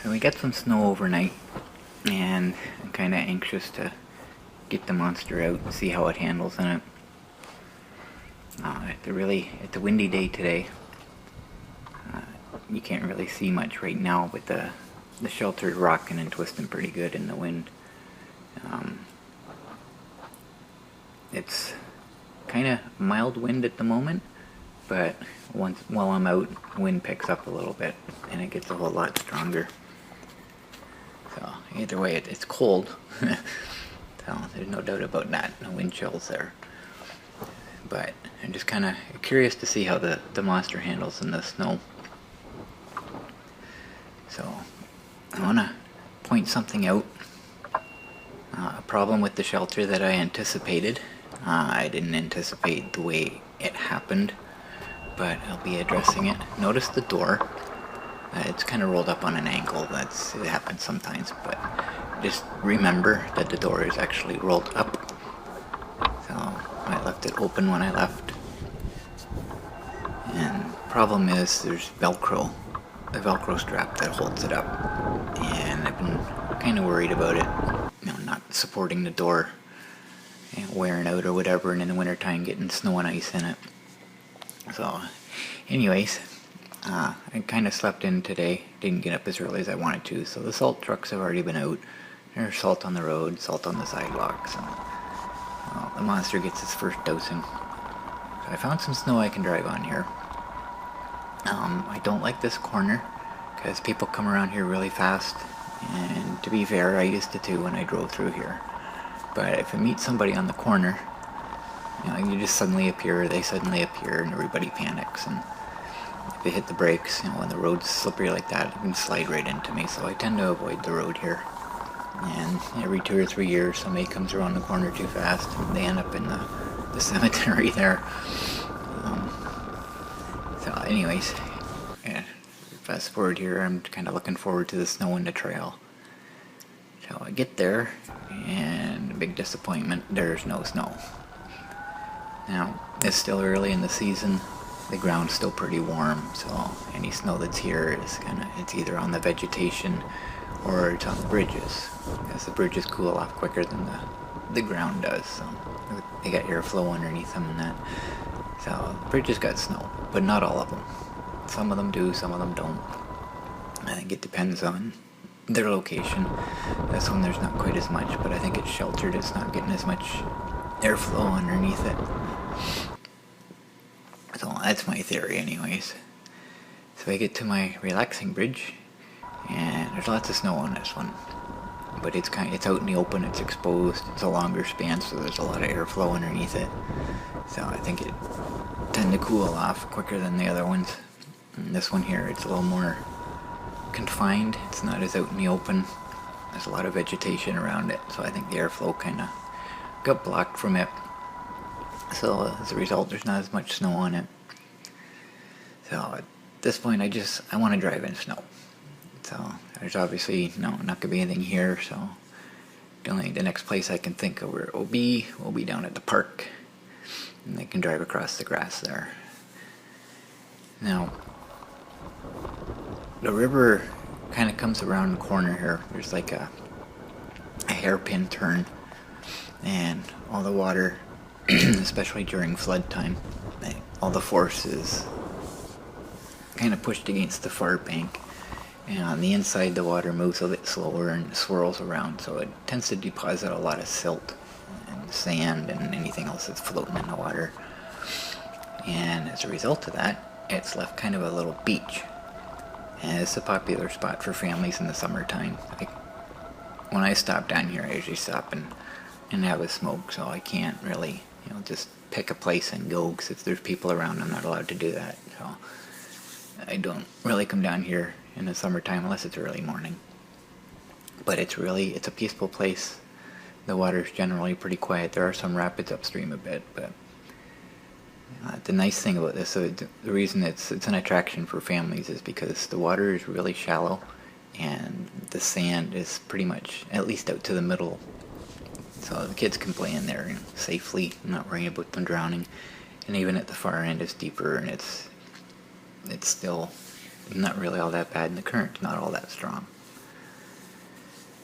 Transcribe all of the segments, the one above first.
So we got some snow overnight, and I'm kind of anxious to get the monster out and see how it handles in it. It's a windy day today. You can't really see much right now, but the shelter's rocking and twisting pretty good in the wind. It's kind of mild wind at the moment, but while I'm out, wind picks up a little bit and it gets a whole lot stronger. So either way, it's cold. So there's no doubt about that. No wind chills there. But I'm just kind of curious to see how the monster handles in the snow. So I want to point something out. A problem with the shelter that I anticipated. I didn't anticipate the way it happened, but I'll be addressing it. Notice the door. It's kind of rolled up on an angle. It happens sometimes, but just remember that the door is actually rolled up. So I left it open when I left. And problem is there's velcro, the velcro strap that holds it up. And I've been kind of worried about it, not supporting the door and wearing out or whatever, and in the wintertime getting snow and ice in it. So anyways, I kind of slept in today, didn't get up as early as I wanted to, so the salt trucks have already been out. There's salt on the road, salt on the sidewalks, and the monster gets its first dosing. So I found some snow I can drive on here. I don't like this corner, because people come around here really fast, and to be fair, I used to too when I drove through here. But if I meet somebody on the corner, you just suddenly appear, they suddenly appear, and everybody panics, and if they hit the brakes, when the road's slippery like that, it can slide right into me, so I tend to avoid the road here. And every 2 or 3 years, somebody comes around the corner too fast, and they end up in the cemetery there. So anyways, fast forward here, I'm kind of looking forward to the snow and the trail. So I get there, and a big disappointment, there's no snow. Now, it's still early in the season. The ground's still pretty warm, so any snow that's here is it's either on the vegetation or it's on the bridges, because the bridges cool off quicker than the ground does, so they got airflow underneath them and that. So the bridges got snow, but not all of them. Some of them do, some of them don't. I think it depends on their location. This one there's not quite as much, but I think it's sheltered, it's not getting as much airflow underneath it. So that's my theory anyways. So I get to my relaxing bridge, and there's lots of snow on this one. But it's out in the open, it's exposed, it's a longer span, so there's a lot of airflow underneath it. So I think it tend to cool off quicker than the other ones. And this one here, it's a little more confined, it's not as out in the open. There's a lot of vegetation around it, so I think the airflow kind of got blocked from it. So as a result, there's not as much snow on it. So at this point, I want to drive in snow. So there's obviously not going to be anything here. So the next place I can think of where it will be down at the park, and they can drive across the grass there. Now, the river kind of comes around the corner here. There's like a hairpin turn, and all the water, especially during flood time, all the force is kind of pushed against the far bank, and on the inside the water moves a bit slower and swirls around, so it tends to deposit a lot of silt and sand and anything else that's floating in the water. And as a result of that, it's left kind of a little beach, and it's a popular spot for families in the summertime. When I stop down here, I usually stop and have a smoke, so I can't really just pick a place and go, because if there's people around, I'm not allowed to do that. So I don't really come down here in the summertime unless it's early morning. But it's a peaceful place. The water's generally pretty quiet. There are some rapids upstream a bit, but the nice thing about this, the reason it's an attraction for families, is because the water is really shallow, and the sand is pretty much at least out to the middle. So the kids can play in there safely, not worrying about them drowning. And even at the far end, it's deeper, and it's still not really all that bad, and the current's not all that strong.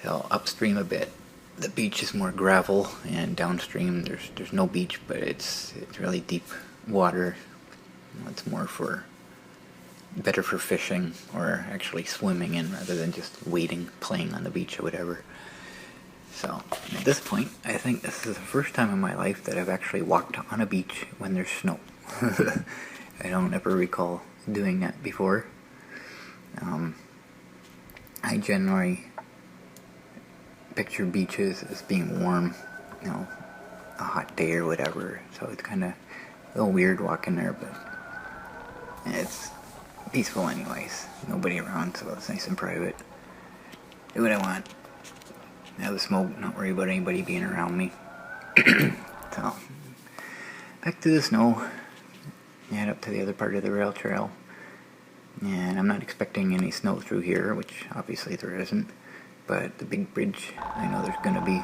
So upstream a bit, the beach is more gravel, and downstream there's no beach, but it's really deep water. It's more better for fishing or actually swimming in rather than just wading, playing on the beach or whatever. So at this point, I think this is the first time in my life that I've actually walked on a beach when there's snow. I don't ever recall doing that before. I generally picture beaches as being warm, a hot day or whatever, so it's kind of a little weird walking there, but it's peaceful anyways. Nobody around, so it's nice and private. Do what I want. Have a smoke, not worry about anybody being around me. So, back to the snow. Head up to the other part of the rail trail. And I'm not expecting any snow through here, which obviously there isn't. But the big bridge, I know there's gonna be.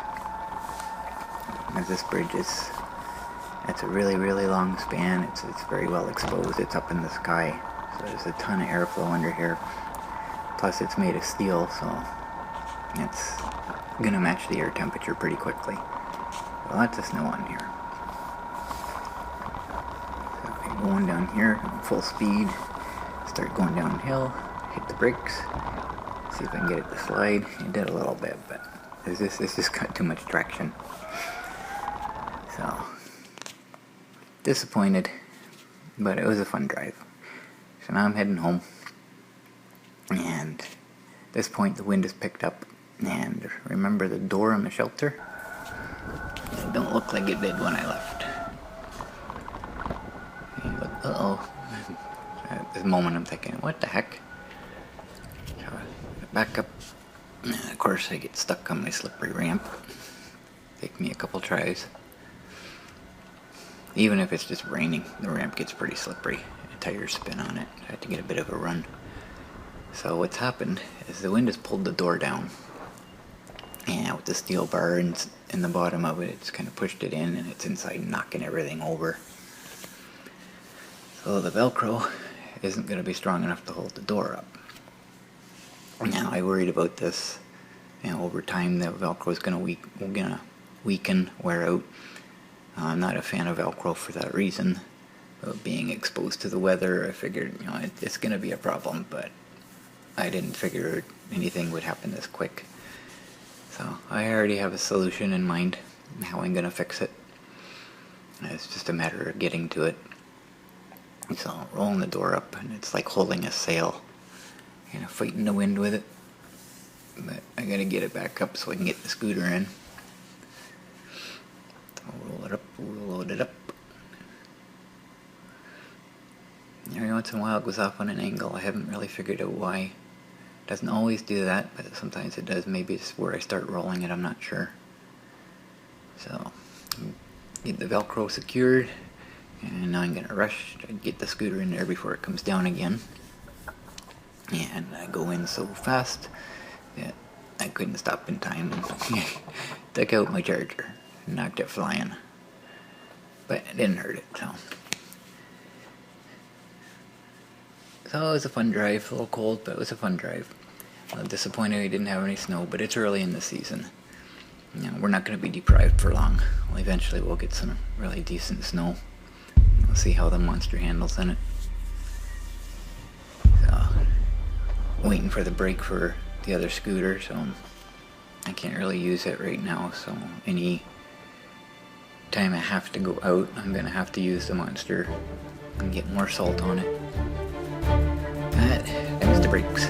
As this bridge it's a really, really long span. It's very well exposed. It's up in the sky, so there's a ton of airflow under here. Plus it's made of steel, so it's gonna match the air temperature pretty quickly. So lots of snow on here. So I'm going down here full speed. Start going downhill. Hit the brakes. See if I can get it to slide. It did a little bit, but it's just got too much traction. So disappointed, but it was a fun drive. So now I'm heading home, and at this point the wind has picked up, and remember the door on the shelter? It don't look like it did when I left. Uh-oh. At this moment I'm thinking, what the heck? So back up, and of course I get stuck on my slippery ramp. Take me a couple tries. Even if it's just raining, the ramp gets pretty slippery. The tires spin on it. I had to get a bit of a run. So what's happened is the wind has pulled the door down. And with the steel bar in the bottom of it, it's kind of pushed it in, and it's inside knocking everything over. So the velcro isn't going to be strong enough to hold the door up. Now I worried about this. Over time the velcro is going to weaken, wear out. I'm not a fan of velcro for that reason. But being exposed to the weather, I figured it's going to be a problem, but I didn't figure anything would happen this quick. So I already have a solution in mind how I'm going to fix it. It's just a matter of getting to it. So rolling the door up, and it's like holding a sail, fighting the wind with it. But I gotta get it back up so I can get the scooter in. I'll roll it up, we'll load it up. Every once in a while it goes off on an angle. I haven't really figured out why. It doesn't always do that, but sometimes it does. Maybe it's where I start rolling it, I'm not sure. So, get the velcro secured. And now I'm going to rush to get the scooter in there before it comes down again. And I go in so fast that I couldn't stop in time and took out my charger and knocked it flying. But it didn't hurt it, so. So it was a fun drive, a little cold, but it was a fun drive. I'm disappointed we didn't have any snow, but it's early in the season. We're not going to be deprived for long. Well, eventually we'll get some really decent snow. We'll see how the monster handles in it. So, waiting for the brake for the other scooter, so I can't really use it right now. So any time I have to go out, I'm gonna have to use the monster and get more salt on it. That is the brakes.